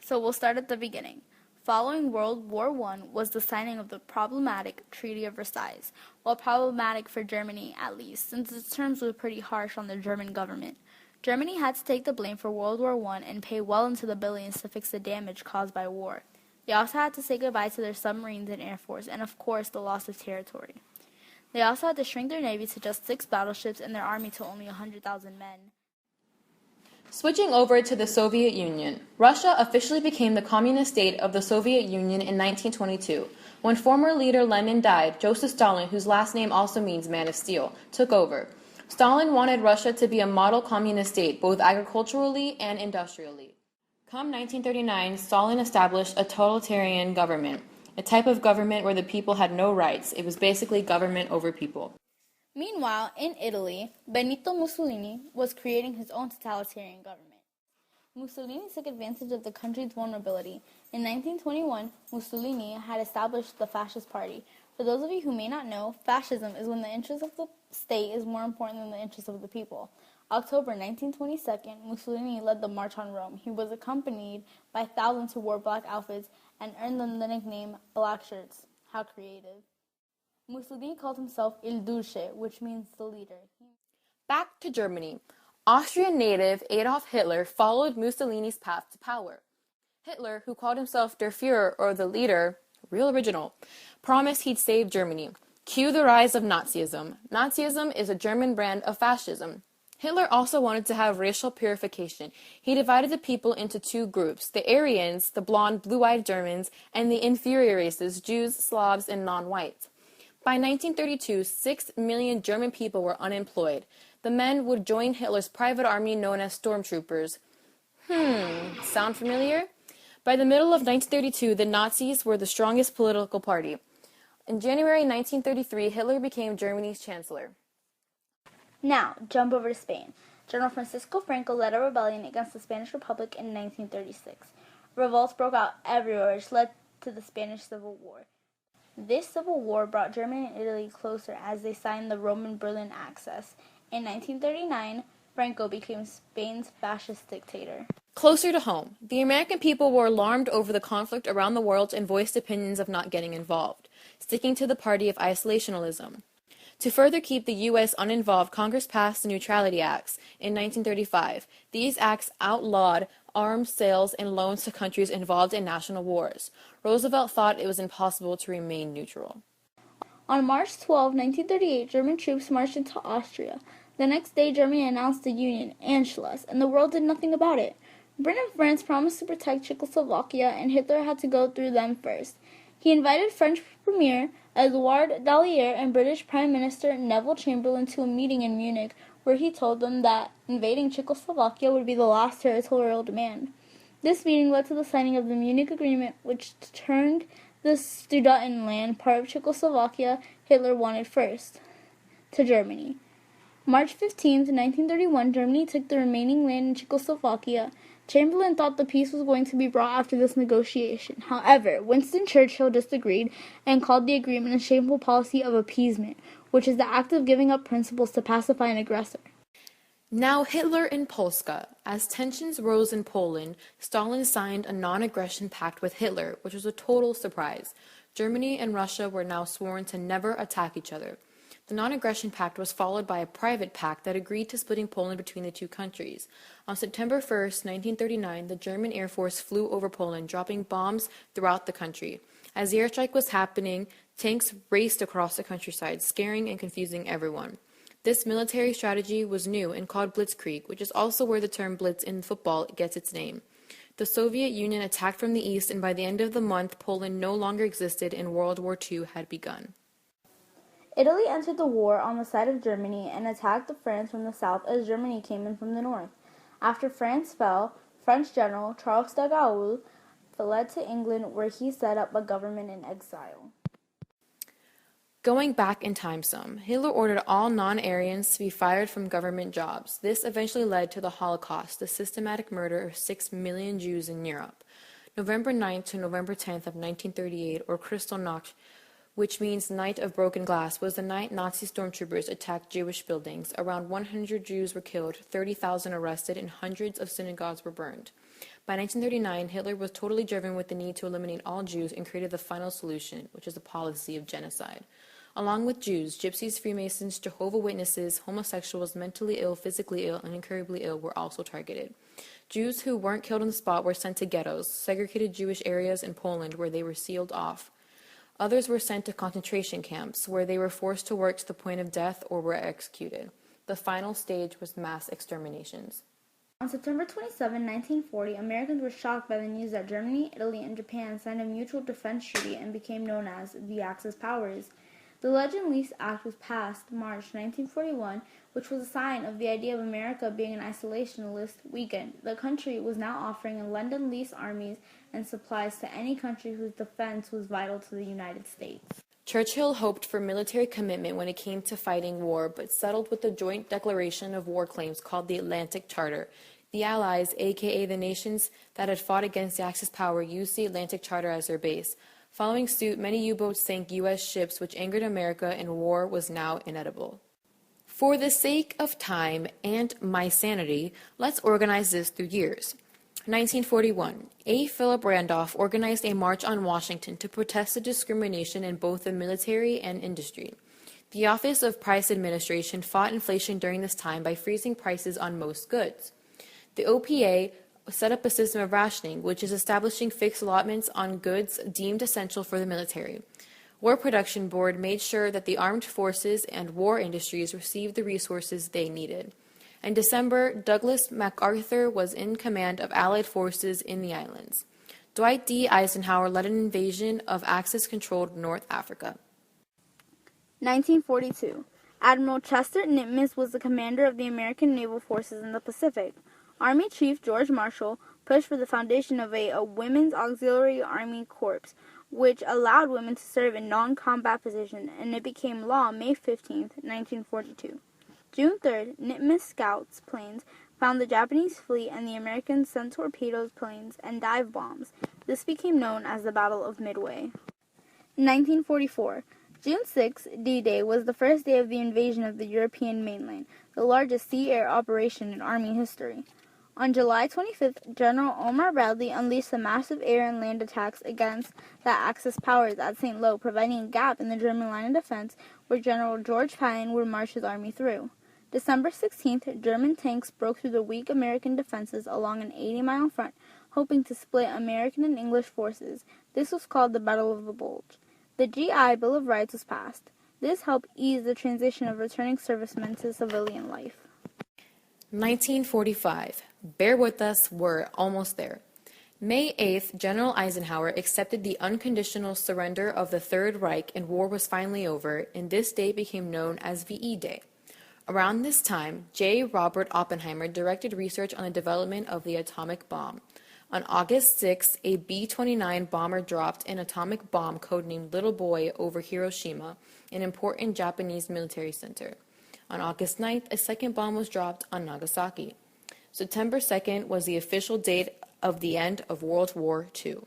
So we'll start at the beginning. Following World War I was the signing of the problematic Treaty of Versailles. Well, problematic for Germany, at least, since its terms were pretty harsh on the German government. Germany had to take the blame for World War I and pay well into the billions to fix the damage caused by war. They also had to say goodbye to their submarines and air force, and of course the loss of territory. They also had to shrink their navy to just 6 battleships and their army to only 100,000 men. Switching over to the Soviet Union, Russia officially became the communist state of the Soviet Union in 1922. When former leader Lenin died, Joseph Stalin, whose last name also means man of steel, took over. Stalin wanted Russia to be a model communist state, both agriculturally and industrially. Come 1939, Stalin established a totalitarian government, a type of government where the people had no rights. It was basically government over people. Meanwhile, in Italy, Benito Mussolini was creating his own totalitarian government. Mussolini took advantage of the country's vulnerability. In 1921, Mussolini had established the Fascist Party. For those of you who may not know, fascism is when the interest of the state is more important than the interest of the people. October 1922, Mussolini led the March on Rome. He was accompanied by thousands who wore black outfits and earned them the nickname Black Shirts. How creative. Mussolini called himself Il Duce, which means the leader. Back to Germany. Austrian native Adolf Hitler followed Mussolini's path to power. Hitler, who called himself Der Führer, or the leader, real original, promised he'd save Germany. Cue the rise of Nazism. Nazism is a German brand of fascism. Hitler also wanted to have racial purification. He divided the people into two groups, the Aryans, the blonde, blue-eyed Germans, and the inferior races, Jews, Slavs, and non-whites. By 1932, 6 million German people were unemployed. The men would join Hitler's private army known as stormtroopers. Sound familiar? By the middle of 1932, the Nazis were the strongest political party. In January 1933, Hitler became Germany's chancellor. Now, jump over to Spain. General Francisco Franco led a rebellion against the Spanish Republic in 1936. Revolts broke out everywhere, which led to the Spanish Civil War. This civil war brought Germany and Italy closer as they signed the Rome-Berlin Axis. In 1939, Franco became Spain's fascist dictator. Closer to home, the American people were alarmed over the conflict around the world and voiced opinions of not getting involved, sticking to the party of isolationism. To further keep the U.S. uninvolved, Congress passed the Neutrality Acts in 1935. These acts outlawed arms sales and loans to countries involved in national wars. Roosevelt thought it was impossible to remain neutral. On March 12, 1938, German troops marched into Austria. The next day, Germany announced the Union, Anschluss, and the world did nothing about it. Britain and France promised to protect Czechoslovakia, and Hitler had to go through them first. He invited French Premier Edouard Dallier and British Prime Minister Neville Chamberlain to a meeting in Munich, where he told them that invading Czechoslovakia would be the last territorial demand. This meeting led to the signing of the Munich Agreement, which turned the Sudetenland, part of Czechoslovakia Hitler wanted first, to Germany. March 15, 1931, Germany took the remaining land in Czechoslovakia. Chamberlain thought the peace was going to be brought after this negotiation. However, Winston Churchill disagreed and called the agreement a shameful policy of appeasement, which is the act of giving up principles to pacify an aggressor. Now Hitler in Polska. As tensions rose in Poland, Stalin signed a non-aggression pact with Hitler, which was a total surprise. Germany and Russia were now sworn to never attack each other. The non-aggression pact was followed by a private pact that agreed to splitting Poland between the two countries. On September 1, 1939, the German Air Force flew over Poland, dropping bombs throughout the country. As the airstrike was happening, tanks raced across the countryside, scaring and confusing everyone. This military strategy was new and called Blitzkrieg, which is also where the term blitz in football gets its name. The Soviet Union attacked from the east, and by the end of the month, Poland no longer existed and World War II had begun. Italy entered the war on the side of Germany and attacked France from the south as Germany came in from the north. After France fell, French General Charles de Gaulle fled to England, where he set up a government in exile. Going back in time some, Hitler ordered all non-Aryans to be fired from government jobs. This eventually led to the Holocaust, the systematic murder of 6 million Jews in Europe. November 9th to November 10th of 1938, or Kristallnacht, which means Night of Broken Glass, was the night Nazi stormtroopers attacked Jewish buildings. Around 100 Jews were killed, 30,000 arrested, and hundreds of synagogues were burned. By 1939, Hitler was totally driven with the need to eliminate all Jews and created the final solution, which is a policy of genocide. Along with Jews, Gypsies, Freemasons, Jehovah's Witnesses, homosexuals, mentally ill, physically ill, and incurably ill were also targeted. Jews who weren't killed on the spot were sent to ghettos, segregated Jewish areas in Poland where they were sealed off. Others were sent to concentration camps, where they were forced to work to the point of death or were executed. The final stage was mass exterminations. On September 27, 1940, Americans were shocked by the news that Germany, Italy, and Japan signed a mutual defense treaty and became known as the Axis powers. The Lend-Lease Act was passed March 1941, which was a sign of the idea of America being an isolationist weakened. The country was now offering lend-lease armies and supplies to any country whose defense was vital to the United States. Churchill hoped for military commitment when it came to fighting war, but settled with the joint declaration of war claims called the Atlantic Charter. The Allies, aka the nations that had fought against the Axis power, used the Atlantic Charter as their base. Following suit, many U-boats sank U.S. ships, which angered America, and war was now inevitable. For the sake of time and my sanity, let's organize this through years. 1941. A. Philip Randolph organized a march on Washington to protest the discrimination in both the military and industry. The Office of Price Administration fought inflation during this time by freezing prices on most goods. The OPA set up a system of rationing, which is establishing fixed allotments on goods deemed essential for the military. War Production Board made sure that the armed forces and war industries received the resources they needed. In December, Douglas MacArthur was in command of Allied forces in the islands. Dwight D. Eisenhower led an invasion of Axis-controlled North Africa. 1942. Admiral Chester Nimitz was the commander of the American naval forces in the Pacific. Army Chief George Marshall pushed for the foundation of a Women's Auxiliary Army Corps, which allowed women to serve in non-combat positions, and it became law May 15, 1942. June 3rd, Nimitz Scouts planes found the Japanese fleet, and the Americans sent torpedoes, planes, and dive bombs. This became known as the Battle of Midway. 1944. June 6, D-Day, was the first day of the invasion of the European mainland, the largest sea-air operation in Army history. On July 25th, General Omar Bradley unleashed the massive air and land attacks against the Axis powers at St. Lo, providing a gap in the German line of defense where General George Patton would march his army through. December 16th, German tanks broke through the weak American defenses along an 80-mile front, hoping to split American and English forces. This was called the Battle of the Bulge. The GI Bill of Rights was passed. This helped ease the transition of returning servicemen to civilian life. 1945. Bear with us, we're almost there. May 8th, General Eisenhower accepted the unconditional surrender of the Third Reich and war was finally over, and this day became known as VE Day. Around this time, J. Robert Oppenheimer directed research on the development of the atomic bomb. On August 6, a B-29 bomber dropped an atomic bomb codenamed Little Boy over Hiroshima, an important Japanese military center. On August 9th, a second bomb was dropped on Nagasaki. September 2nd was the official date of the end of World War II.